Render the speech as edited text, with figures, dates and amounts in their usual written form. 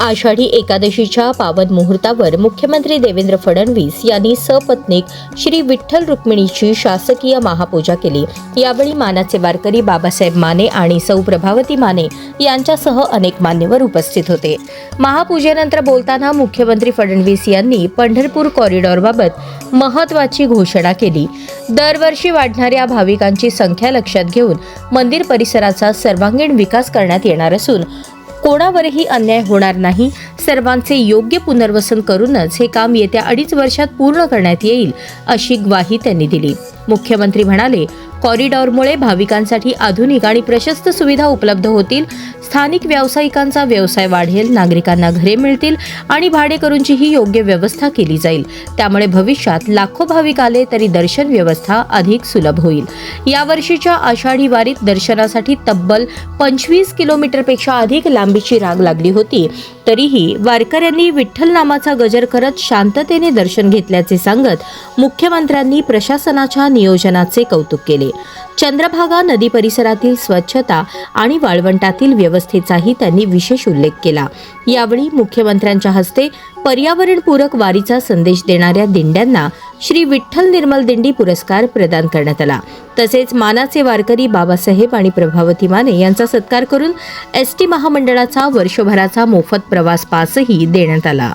आषाढी एकादशीच्या पावन मुहूर्तावर मुख्यमंत्री देवेंद्र फडणवीस यांनी सपत्नीक श्री विठ्ठल रुक्मिणीची शासकीय महापूजा केली। यावेळी मानाचे वारकरी बाबासाहेब माने आणि सौ प्रभावती माने यांच्यासह अनेक मान्यवर उपस्थित होते। महापूजेनंतर बोलताना मुख्यमंत्री फडणवीस यांनी पंढरपूर कॉरिडॉरबाबत महत्त्वाची घोषणा केली। दरवर्षी वाढणाऱ्या भाविकांची संख्या लक्षात घेऊन मंदिर परिसराचा सर्वांगीण विकास करण्यात येणार असून कोणावरही अन्याय होणार नाही। सर्वांचे योग्य पुनर्वसन करूनच हे काम येत्या 2.5 वर्षात पूर्ण करण्यात येईल अशी ग्वाही त्यांनी दिली। मुख्यमंत्री म्हणाले, कॉरिडॉरमुळे भाविकांसाठी आधुनिक आणि प्रशस्त सुविधा उपलब्ध होतील, स्थानिक व्यावसायिकांचा व्यवसाय वाढेल, नागरिकांना घरे मिळतील आणि भाडेकरूंचीही योग्य व्यवस्था केली जाईल। त्यामुळे भविष्यात लाखो भाविक आले तरी दर्शन व्यवस्था अधिक सुलभ होईल। यावर्षीच्या आषाढी वारीत दर्शनासाठी तब्बल 25 किलोमीटरपेक्षा अधिक लांबीची रांग लागली होती, तरीही वारकऱ्यांनी विठ्ठल नामाचा गजर करत शांततेने दर्शन घेतल्याचे सांगत मुख्यमंत्र्यांनी प्रशासनाच्या नियोजनाचे कौतुक केले। चंद्रभागा नदी परिसरातील स्वच्छता आणि वाळवंटातील व्यवस्थेचाही त्यांनी विशेष उल्लेख केला। यावेळी मुख्यमंत्र्यांच्या हस्ते पर्यावरणपूरक वारीचा संदेश देणाऱ्या दिंड्यांना श्री विठ्ठल निर्मल दिंडी पुरस्कार प्रदान करण्यात आला। तसेच मानाचे वारकरी बाबासाहेब आणि प्रभावती माने यांचा सत्कार करून एसटी महामंडळाचा वर्षभराचा मोफत प्रवास पासही देण्यात आला।